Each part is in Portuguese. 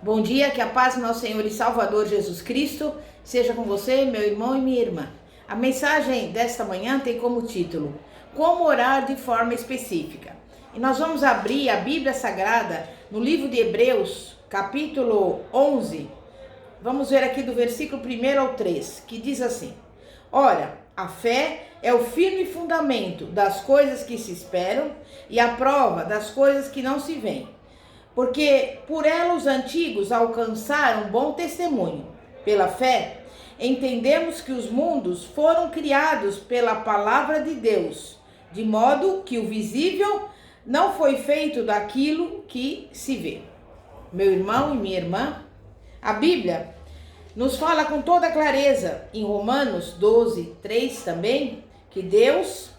Bom dia, que a paz do nosso Senhor e Salvador Jesus Cristo seja com você, meu irmão e minha irmã. A mensagem desta manhã tem como título: Como orar de forma específica. E nós vamos abrir a Bíblia Sagrada no livro de Hebreus, capítulo 11. Vamos ver aqui do versículo 1 ao 3, que diz assim: Ora, a fé é o firme fundamento das coisas que se esperam e a prova das coisas que não se veem. Porque por ela os antigos alcançaram bom testemunho. Pela fé, entendemos que os mundos foram criados pela palavra de Deus, de modo que o visível não foi feito daquilo que se vê. Meu irmão e minha irmã, a Bíblia nos fala com toda clareza, em Romanos 12, 3 também, que Deus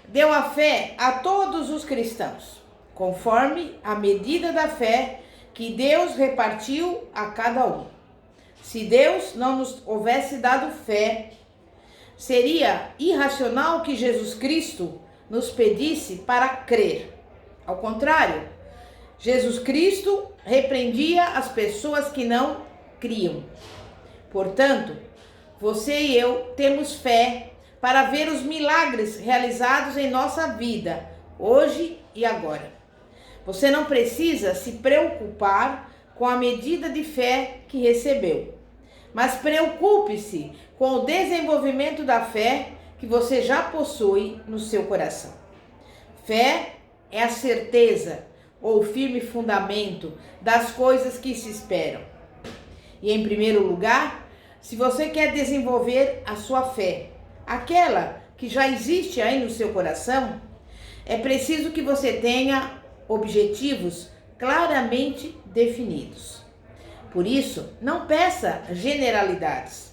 deu a fé a todos os cristãos, conforme a medida da fé que Deus repartiu a cada um. Se Deus não nos houvesse dado fé, seria irracional que Jesus Cristo nos pedisse para crer. Ao contrário, Jesus Cristo repreendia as pessoas que não criam. Portanto, você e eu temos fé para ver os milagres realizados em nossa vida, hoje e agora. Você não precisa se preocupar com a medida de fé que recebeu, mas preocupe-se com o desenvolvimento da fé que você já possui no seu coração. Fé é a certeza ou firme fundamento das coisas que se esperam. E em primeiro lugar, se você quer desenvolver a sua fé, aquela que já existe aí no seu coração, é preciso que você tenha objetivos claramente definidos. Por isso, não peça generalidades.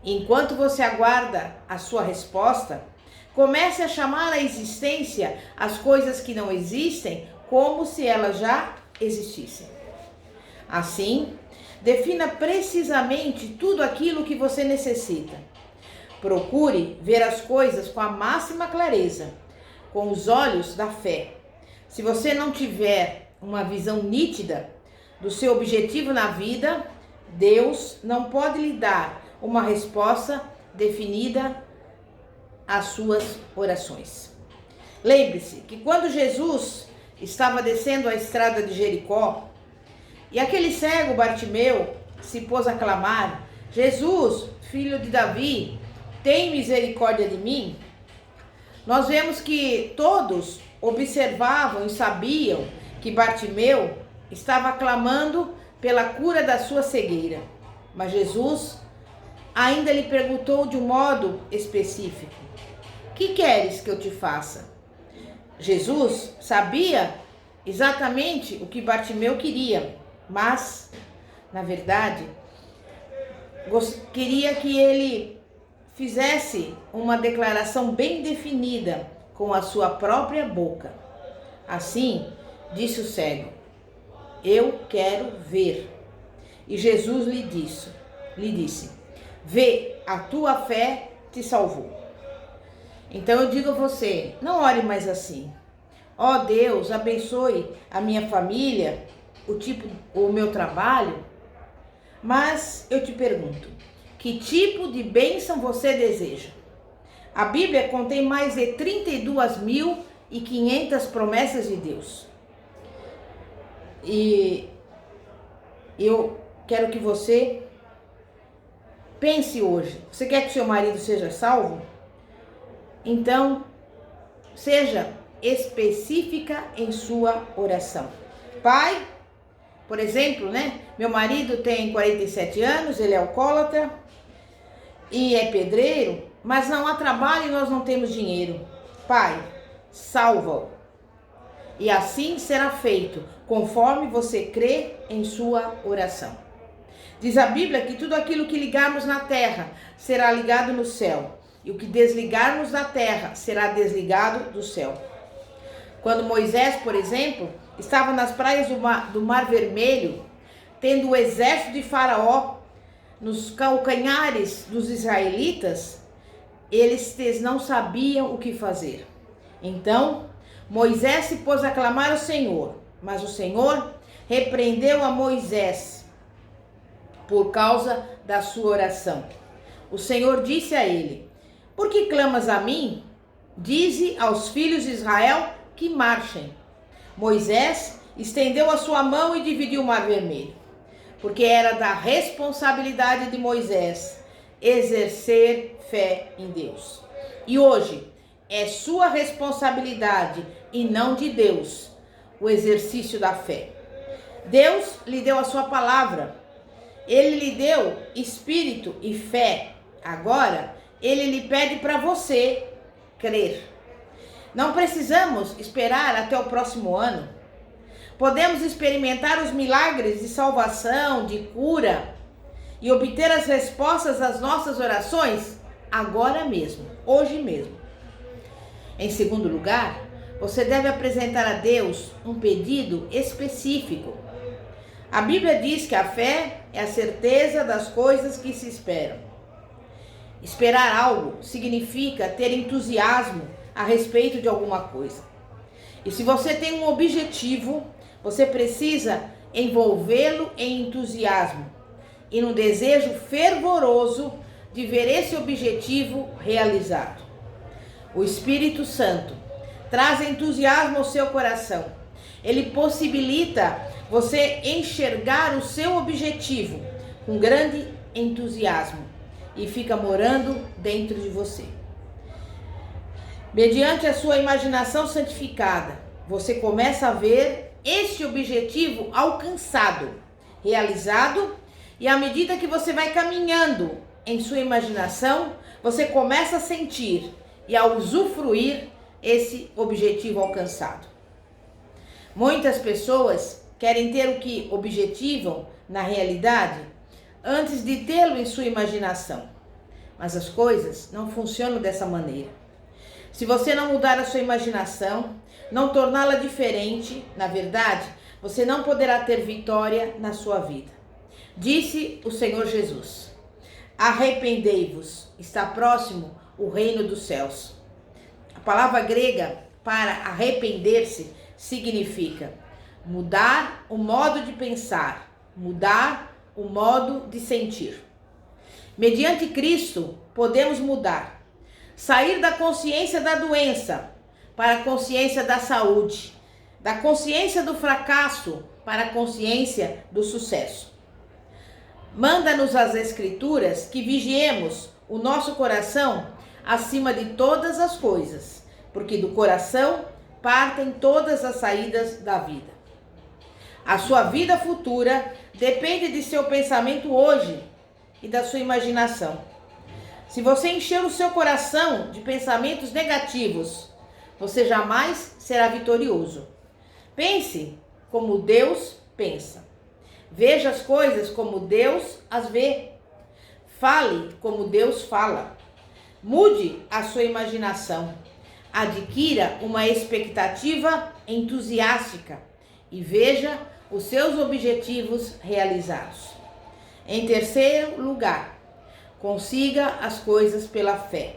Enquanto você aguarda a sua resposta, comece a chamar à existência as coisas que não existem como se elas já existissem. Assim, defina precisamente tudo aquilo que você necessita. Procure ver as coisas com a máxima clareza, com os olhos da fé. Se você não tiver uma visão nítida do seu objetivo na vida, Deus não pode lhe dar uma resposta definida às suas orações. Lembre-se que quando Jesus estava descendo a estrada de Jericó e aquele cego Bartimeu se pôs a clamar: Jesus, filho de Davi, tem misericórdia de mim? Nós vemos que todos observavam e sabiam que Bartimeu estava clamando pela cura da sua cegueira. Mas Jesus ainda lhe perguntou de um modo específico: que queres que eu te faça? Jesus sabia exatamente o que Bartimeu queria, mas, na verdade, queria que ele fizesse uma declaração bem definida com a sua própria boca. Assim, disse o cego: eu quero ver. E Jesus lhe disse: vê, a tua fé te salvou. Então eu digo a você, não ore mais assim: ó Deus, abençoe a minha família, o meu trabalho. Mas eu te pergunto, que tipo de bênção você deseja? A Bíblia contém mais de 32.500 promessas de Deus. E eu quero que você pense hoje. Você quer que seu marido seja salvo? Então, seja específica em sua oração. Pai, por exemplo, meu marido tem 47 anos, ele é alcoólatra e é pedreiro, mas não há trabalho e nós não temos dinheiro. Pai, salva-o. E assim será feito, conforme você crê em sua oração. Diz a Bíblia que tudo aquilo que ligarmos na terra será ligado no céu, e o que desligarmos da terra será desligado do céu. Quando Moisés, por exemplo, estava nas praias do Mar Vermelho, tendo o exército de Faraó nos calcanhares dos israelitas, eles não sabiam o que fazer. Então, Moisés se pôs a clamar ao Senhor, mas o Senhor repreendeu a Moisés por causa da sua oração. O Senhor disse a ele: por que clamas a mim? Dize aos filhos de Israel que marchem. Moisés estendeu a sua mão e dividiu o Mar Vermelho, porque era da responsabilidade de Moisés exercer fé em Deus. E hoje é sua responsabilidade e não de Deus o exercício da fé. Deus lhe deu a sua palavra, ele lhe deu espírito e fé. Agora ele lhe pede para você crer. Não precisamos esperar até o próximo ano. Podemos experimentar os milagres de salvação, de cura e obter as respostas às nossas orações agora mesmo, hoje mesmo. Em segundo lugar, você deve apresentar a Deus um pedido específico. A Bíblia diz que a fé é a certeza das coisas que se esperam. Esperar algo significa ter entusiasmo a respeito de alguma coisa. E se você tem um objetivo, você precisa envolvê-lo em entusiasmo e no desejo fervoroso de ver esse objetivo realizado. O Espírito Santo traz entusiasmo ao seu coração. Ele possibilita você enxergar o seu objetivo com grande entusiasmo e fica morando dentro de você. Mediante a sua imaginação santificada, você começa a ver esse objetivo alcançado, realizado, e à medida que você vai caminhando em sua imaginação, você começa a sentir e a usufruir esse objetivo alcançado. Muitas pessoas querem ter o que objetivam na realidade antes de tê-lo em sua imaginação, mas as coisas não funcionam dessa maneira. Se você não mudar a sua imaginação, não torná-la diferente, na verdade, você não poderá ter vitória na sua vida. Disse o Senhor Jesus: arrependei-vos, está próximo o reino dos céus. A palavra grega para arrepender-se significa mudar o modo de pensar, mudar o modo de sentir. Mediante Cristo, podemos mudar, sair da consciência da doença para a consciência da saúde, da consciência do fracasso para a consciência do sucesso. Manda-nos as Escrituras que vigiemos o nosso coração acima de todas as coisas, porque do coração partem todas as saídas da vida. A sua vida futura depende de seu pensamento hoje e da sua imaginação. Se você encher o seu coração de pensamentos negativos, você jamais será vitorioso. Pense como Deus pensa. Veja as coisas como Deus as vê. Fale como Deus fala. Mude a sua imaginação. Adquira uma expectativa entusiástica e veja os seus objetivos realizados. Em terceiro lugar, consiga as coisas pela fé.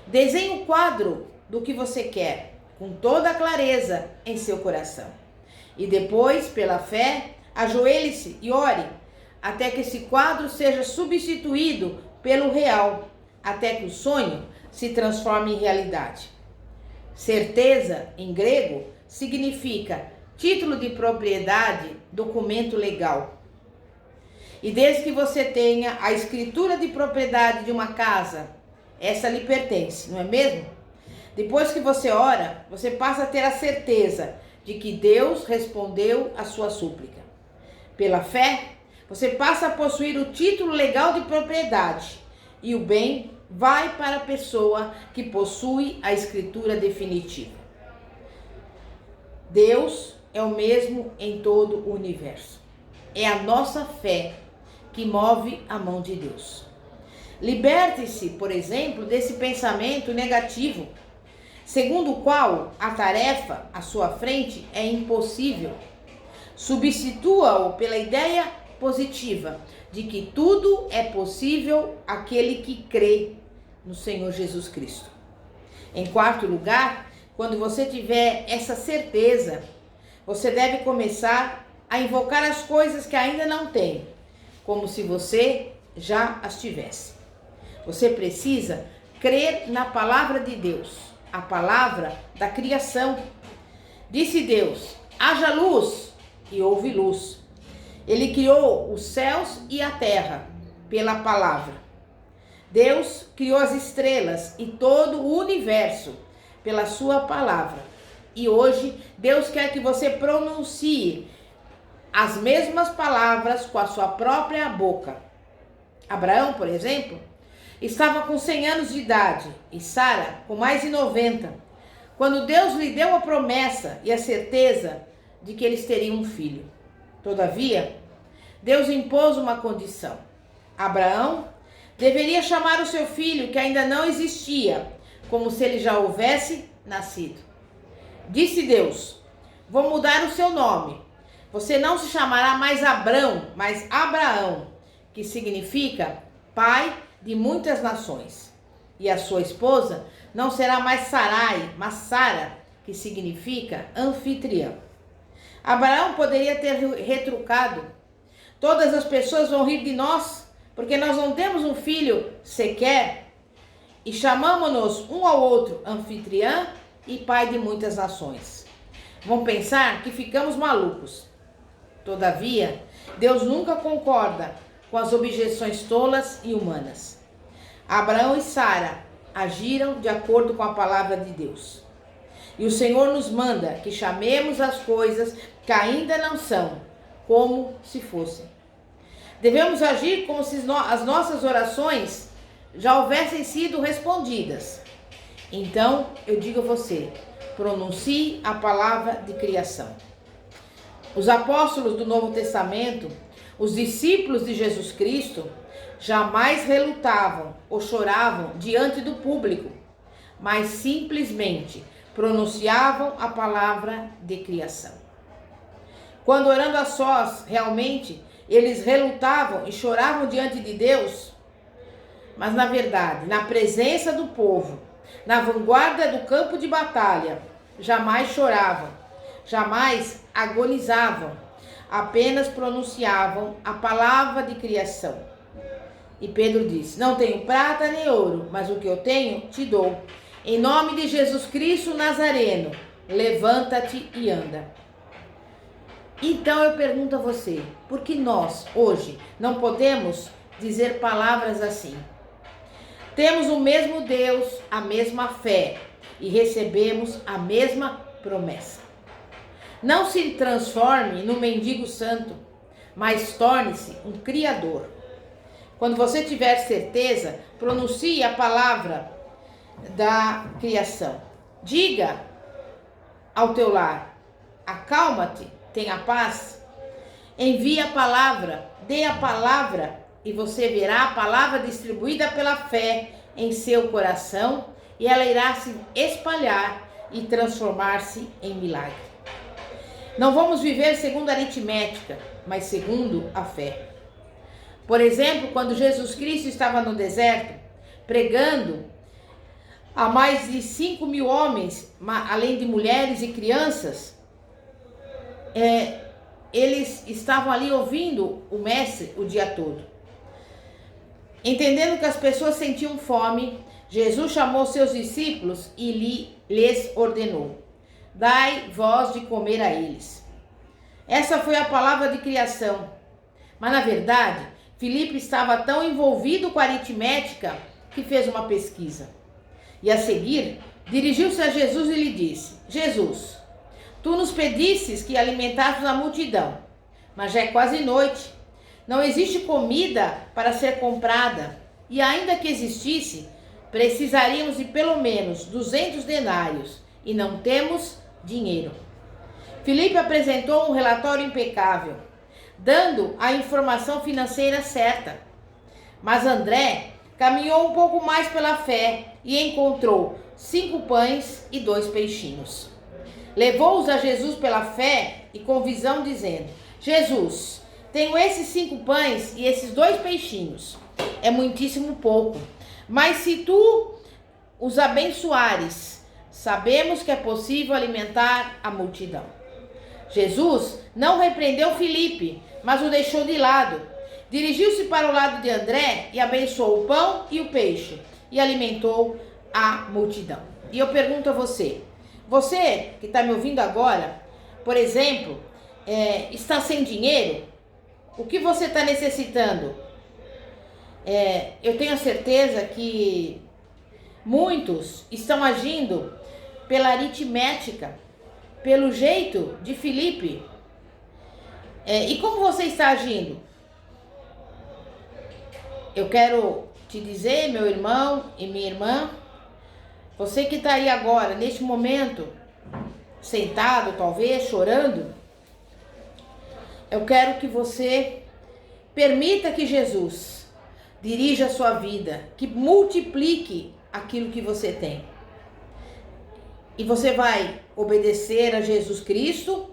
Desenhe um quadro do que você quer, com toda a clareza em seu coração. E depois, pela fé, ajoelhe-se e ore, até que esse quadro seja substituído pelo real, até que o sonho se transforme em realidade. Certeza, em grego, significa título de propriedade, documento legal. E desde que você tenha a escritura de propriedade de uma casa, essa lhe pertence, não é mesmo? Depois que você ora, você passa a ter a certeza de que Deus respondeu a sua súplica. Pela fé, você passa a possuir o título legal de propriedade e o bem vai para a pessoa que possui a escritura definitiva. Deus é o mesmo em todo o universo. É a nossa fé que move a mão de Deus. Liberte-se, por exemplo, desse pensamento negativo, segundo o qual a tarefa à sua frente é impossível. Substitua-o pela ideia positiva de que tudo é possível àquele que crê no Senhor Jesus Cristo. Em quarto lugar, quando você tiver essa certeza, você deve começar a invocar as coisas que ainda não tem, como se você já as tivesse. Você precisa crer na palavra de Deus, a palavra da criação. Disse Deus: haja luz, e houve luz. Ele criou os céus e a terra pela palavra. Deus criou as estrelas e todo o universo pela sua palavra. E hoje Deus quer que você pronuncie as mesmas palavras com a sua própria boca. Abraão, por exemplo, estava com 100 anos de idade e Sara com mais de 90, quando Deus lhe deu a promessa e a certeza de que eles teriam um filho. Todavia, Deus impôs uma condição. Abraão deveria chamar o seu filho, que ainda não existia, como se ele já houvesse nascido. Disse Deus: vou mudar o seu nome. Você não se chamará mais Abrão, mas Abraão, que significa pai de muitas nações. E a sua esposa não será mais Sarai, mas Sara, que significa anfitriã. Abraão poderia ter retrucado: todas as pessoas vão rir de nós, porque nós não temos um filho sequer, e chamamos-nos um ao outro anfitriã e pai de muitas nações. Vão pensar que ficamos malucos. Todavia, Deus nunca concorda com as objeções tolas e humanas. Abraão e Sara agiram de acordo com a palavra de Deus. E o Senhor nos manda que chamemos as coisas que ainda não são, como se fossem. Devemos agir como se as nossas orações já houvessem sido respondidas. Então, eu digo a você, pronuncie a palavra de criação. Os apóstolos do Novo Testamento, os discípulos de Jesus Cristo, jamais relutavam ou choravam diante do público, mas simplesmente pronunciavam a palavra de criação. Quando orando a sós, realmente, eles relutavam e choravam diante de Deus, mas na verdade, na presença do povo, na vanguarda do campo de batalha, jamais choravam, jamais agonizavam, apenas pronunciavam a palavra de criação. E Pedro disse: não tenho prata nem ouro, mas o que eu tenho te dou. Em nome de Jesus Cristo Nazareno, levanta-te e anda. Então eu pergunto a você, por que nós, hoje, não podemos dizer palavras assim? Temos o mesmo Deus, a mesma fé e recebemos a mesma promessa. Não se transforme num mendigo santo, mas torne-se um criador. Quando você tiver certeza, pronuncie a palavra da criação. Diga ao teu lar: acalma-te, tenha paz. Envie a palavra, dê a palavra e você verá a palavra distribuída pela fé em seu coração e ela irá se espalhar e transformar-se em milagre. Não vamos viver segundo a aritmética, mas segundo a fé. Por exemplo, quando Jesus Cristo estava no deserto, pregando a mais de 5.000 homens, além de mulheres e crianças, eles estavam ali ouvindo o mestre o dia todo. Entendendo que as pessoas sentiam fome, Jesus chamou seus discípulos e lhes ordenou: dai vós de comer a eles. Essa foi a palavra de criação. Mas na verdade, Filipe estava tão envolvido com a aritmética que fez uma pesquisa. E a seguir, dirigiu-se a Jesus e lhe disse: Jesus, tu nos pedistes que alimentássemos a multidão, mas já é quase noite. Não existe comida para ser comprada, e ainda que existisse, precisaríamos de pelo menos 200 denários, e não temos dinheiro. Filipe apresentou um relatório impecável, dando a informação financeira certa. Mas André caminhou um pouco mais pela fé e encontrou 5 pães e 2 peixinhos. Levou-os a Jesus pela fé e com visão, dizendo: Jesus, tenho esses 5 pães e esses 2 peixinhos. É muitíssimo pouco, mas se tu os abençoares, sabemos que é possível alimentar a multidão. Jesus não repreendeu Filipe, mas o deixou de lado. Dirigiu-se para o lado de André e abençoou o pão e o peixe e alimentou a multidão. E eu pergunto a você, você que está me ouvindo agora, por exemplo, está sem dinheiro? O que você está necessitando? Eu tenho a certeza que muitos estão agindo pela aritmética, pelo jeito de Filipe. E como você está agindo? Eu quero te dizer, meu irmão e minha irmã, você que está aí agora, neste momento, sentado talvez, chorando, eu quero que você permita que Jesus dirija a sua vida, que multiplique aquilo que você tem. E você vai obedecer a Jesus Cristo,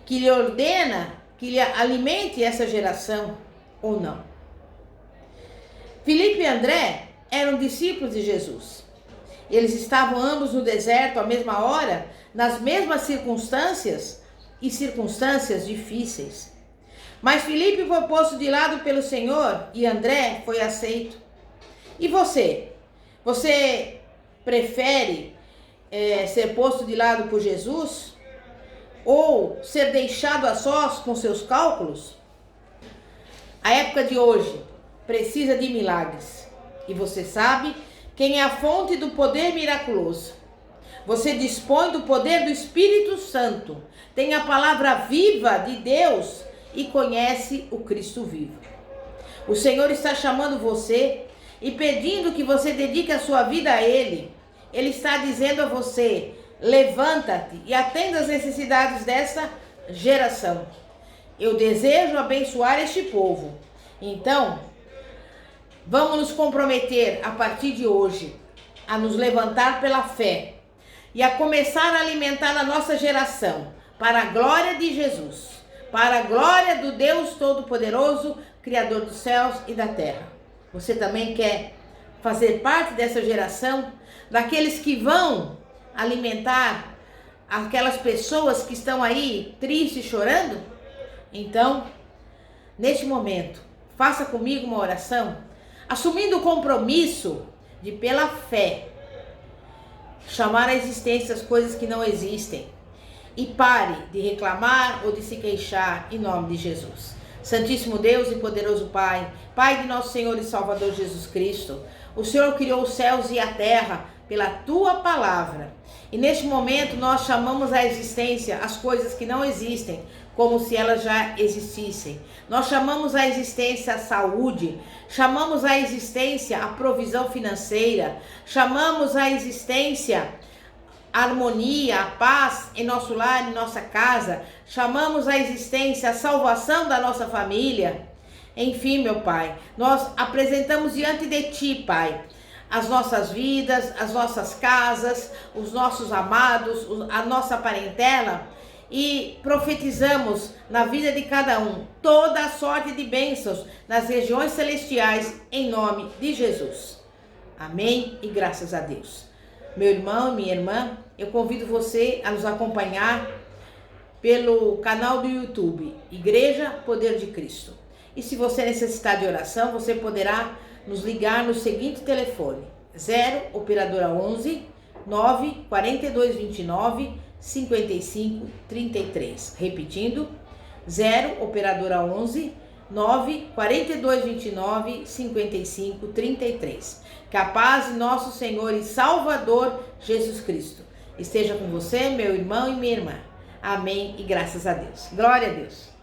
que lhe ordena, que lhe alimente essa geração ou não. Filipe e André eram discípulos de Jesus. Eles estavam ambos no deserto à mesma hora, nas mesmas circunstâncias e circunstâncias difíceis. Mas Filipe foi posto de lado pelo Senhor e André foi aceito. E você? Você prefere ser posto de lado por Jesus ou ser deixado a sós com seus cálculos? A época de hoje precisa de milagres. E você sabe quem é a fonte do poder miraculoso. Você dispõe do poder do Espírito Santo, tem a palavra viva de Deus e conhece o Cristo vivo. O Senhor está chamando você e pedindo que você dedique a sua vida a Ele. Ele está dizendo a você, levanta-te e atenda às necessidades dessa geração. Eu desejo abençoar este povo. Então, vamos nos comprometer a partir de hoje a nos levantar pela fé e a começar a alimentar a nossa geração para a glória de Jesus, para a glória do Deus Todo-Poderoso, Criador dos céus e da terra. Você também quer fazer parte dessa geração, daqueles que vão alimentar aquelas pessoas que estão aí tristes, chorando? Então, neste momento, faça comigo uma oração, assumindo o compromisso de, pela fé, chamar à existência as coisas que não existem. E pare de reclamar ou de se queixar em nome de Jesus. Santíssimo Deus e poderoso Pai, Pai de nosso Senhor e Salvador Jesus Cristo, o Senhor criou os céus e a terra pela Tua palavra. E neste momento nós chamamos à existência as coisas que não existem, como se elas já existissem. Nós chamamos à existência a saúde, chamamos à existência a provisão financeira, chamamos à existência a harmonia, a paz em nosso lar, em nossa casa, chamamos à existência a salvação da nossa família. Enfim, meu Pai, nós apresentamos diante de Ti, Pai, as nossas vidas, as nossas casas, os nossos amados, a nossa parentela, e profetizamos na vida de cada um toda a sorte de bênçãos nas regiões celestiais, em nome de Jesus. Amém e graças a Deus. Meu irmão e minha irmã, eu convido você a nos acompanhar pelo canal do YouTube, Igreja Poder de Cristo. E se você necessitar de oração, você poderá nos ligar no seguinte telefone: 0 operadora 11 9 4229 55 33. Repetindo, 0 operadora 11 9 4229 55 33. Que a paz de nosso Senhor e Salvador Jesus Cristo esteja com você, meu irmão e minha irmã. Amém e graças a Deus. Glória a Deus.